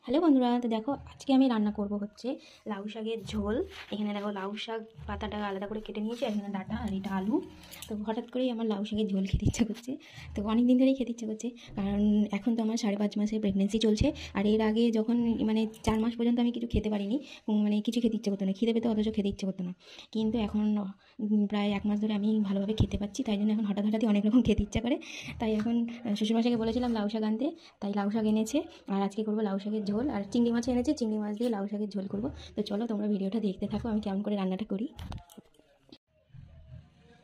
Hello বন্ধুরা, তো দেখো আজকে আমি রান্না করব হচ্ছে লাউ শাকের ঝোল। এখানে দেখো লাউ শাক পাতাটা আলাদা করে কেটে নিয়েছি, আর এখানে ডাঁটা, আর এটা আলু। তো হঠাৎ করেই আমার লাউ শাকের ঝোল খেতে ইচ্ছা করছে। তো অনেক দিন ধরেই খেতে ইচ্ছা করছে, কারণ এখন তো আমার 5.5 মাসের প্রেগনেন্সি চলছে। আর এর আগে যখন 4 মাস পর্যন্ত আমি কিছু খেতে পারিনি, কিছু খেতে ইচ্ছে করতো না, খিদে পেতে অথচ খেতে ইচ্ছে করতো না। কিন্তু এখন প্রায় 1 মাস ধরে আমি ভালোভাবে খেতে পাচ্ছি, তাই জন্য এখন হঠাৎই অনেক রকম খেতে ইচ্ছা করে। তাই এখন শ্বশুরমশাইকে বলেছিলাম লাউ শাক আনতে, তাই লাউ শাক এনেছে। আর আজকে করবো লাউ শাকের ঝোল, আর চিংড়ি মাছ এনেছে, চিংড়ি মাছ দিয়ে লাউ শাকের ঝোল করবো। তো চলো তোমরা ভিডিওটা দেখতে থাকো আমি কেমন করে রান্নাটা করি।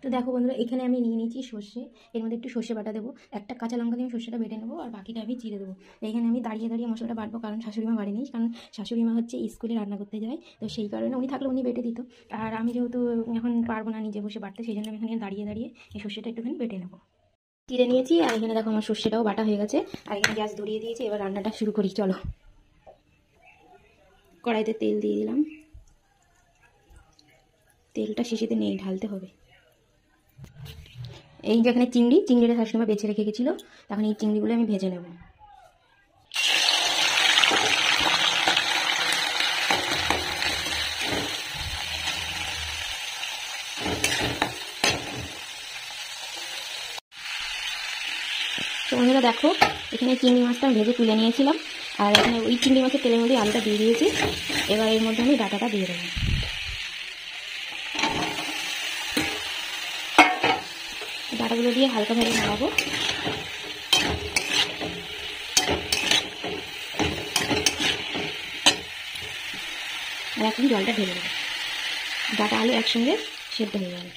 তো দেখো বন্ধুরা, এখানে আমি নিয়ে নিয়েছি সর্ষে, এর মধ্যে একটু সর্ষে বাটা দেবো, একটা কাঁচা লঙ্কা দিয়ে আমি সর্ষেটা বেটে নেবো, আর বাকিটা আমি চিড়ে দেবো। এখানে আমি দাঁড়িয়ে দাঁড়িয়ে মশলাটা বাটবো, কারণ শাশুড়িমা বাড়ি নেই, কারণ শাশুড়িমা হচ্ছে স্কুলে রান্না করতে যায়। তো সেই কারণে উনি থাকলে উনি বেটে দিত, আর আমি যেহেতু এখন পারবো না নিজে বসে বাটতে, সেই জন্য আমি এখানে দাঁড়িয়ে দাঁড়িয়ে এই সর্ষেটা একটুখানি বেটে নেবো। চিড়ে নিয়েছি, আর এখানে দেখো আমার সর্ষেটাও বাটা হয়ে গেছে, আর এখানে গ্যাস ধরিয়ে দিয়েছি। এবার রান্নাটা শুরু করি, চলো। কড়াইতে তেল দিয়ে দিলাম, তেলটা শিশিতে নেই, ঢালতে হবে। এই যে এখানে চিংড়িটা শাশুড়িমা বেছে রেখে গেছিলো, তখন এই চিংড়িগুলো আমি ভেজে নেব। তো বন্ধুরা দেখো, এখানে চিংড়ি মাছটা ভেজে তুলে নিয়েছিলাম, আর এখানে ওই চিংড়ি মাছের তেলের মধ্যে আলুটা দিয়ে দিয়েছি। এবার এর মধ্যে আমি ডাঁটাটা দিয়ে দেবো। ডাঁটাগুলো দিয়ে হালকাভাবে নাড়াবো। আর এখন জলটা ঢেলে দেবো, ডাঁটা আলু একসঙ্গে সেদ্ধ হয়ে যাবে।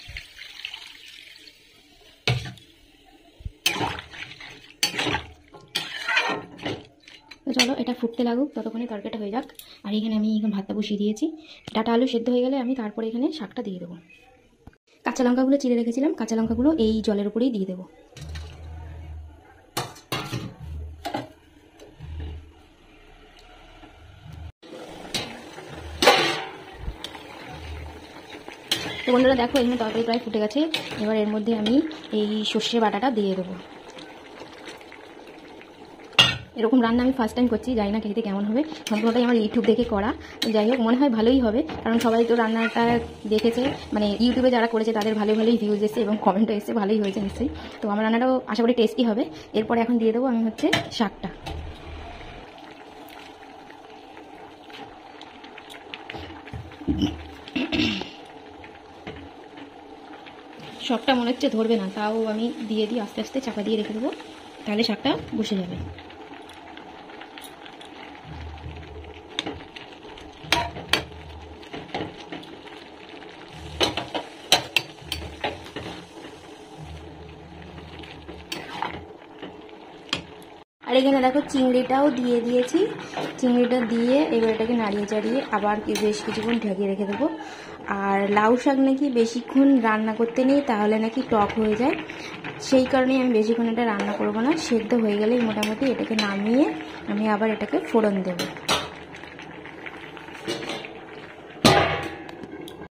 তো চলো এটা ফুটতে লাগুক, ততক্ষণে তরকারিটা হয়ে যাক। আর এখানে আমি ভাতটা বসিয়ে দিয়েছি। ডাঁটা আলু সেদ্ধ হয়ে গেলে আমি তারপরে এখানে শাকটা দিয়ে দেবো। কাঁচা লঙ্কাগুলো চিড়ে রেখেছিলাম, কাঁচা লঙ্কাগুলো এই জলের উপরেই দিয়ে দেবো। তো বন্ধুরা দেখো, এখানে তরকারি প্রায় ফুটে গেছে। এবার এর মধ্যে আমি এই সর্ষে বাটাটা দিয়ে দেবো। এরকম রান্না আমি ফার্স্ট টাইম করছি, জানি না খেতে কেমন হবে। সম্পূর্ণটাই আমার ইউটিউব দেখে করা। যাই হোক, মনে হয় ভালোই হবে, কারণ সবাই তো রান্নাটা দেখেছে, ইউটিউবে যারা করেছে তাদের ভালোই ভিউজ এসেছে এবং কমেন্টও এসেছে, ভালোই হয়েছে নিশ্চয়ই। তো আমার রান্নাটাও আশা করি টেস্টি হবে। এরপরে এখন দিয়ে দেবো আমি হচ্ছে শাকটা। শাকটা মনে হচ্ছে ধরবে না, তাও আমি দিয়ে দিই, আস্তে আস্তে চাপা দিয়ে রেখে দেবো, তাহলে শাকটা বসে যাবে। আর এখানে দেখো চিংড়িটাও দিয়ে দিয়েছি। চিংড়িটা দিয়ে এবার এটাকে নাড়িয়ে চাড়িয়ে আবার বেশ কিছুক্ষণ ঢেকে রেখে দেবো। আর লাউ শাক নাকি বেশিক্ষণ রান্না করতে নেই, তাহলে নাকি টক হয়ে যায়। সেই কারণেই আমি বেশিক্ষণ এটা রান্না করবো না, সেদ্ধ হয়ে গেলেই মোটামুটি এটাকে নামিয়ে আমি আবার এটাকে ফোড়ন দেবো।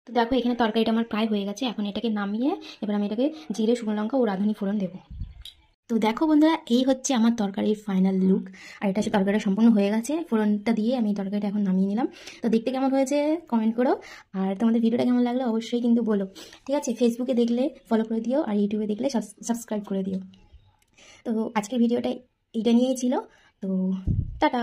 তো দেখো, এখানে তরকারিটা আমার প্রায় হয়ে গেছে। এখন এটাকে নামিয়ে এবার আমি এটাকে জিরে, শুকনো লঙ্কা ও রাঁধুনি ফোড়ন দেবো। তো দেখো বন্ধুরা, এই হচ্ছে আমার তরকারির ফাইনাল লুক। আর এটা হচ্ছে তরকারিটা সম্পূর্ণ হয়ে গেছে। ফোড়নটা দিয়ে আমি তরকারিটা এখন নামিয়ে নিলাম। তো দেখতে কেমন হয়েছে কমেন্ট করো, আর তোমাদের ভিডিওটা কেমন লাগলো অবশ্যই কিন্তু বলো। ঠিক আছে, ফেসবুকে দেখলে ফলো করে দিও, আর ইউটিউবে দেখলে সাবস্ক্রাইব করে দিও। তো আজকের ভিডিওটা এইটা নিয়েই ছিল। তো টাটা।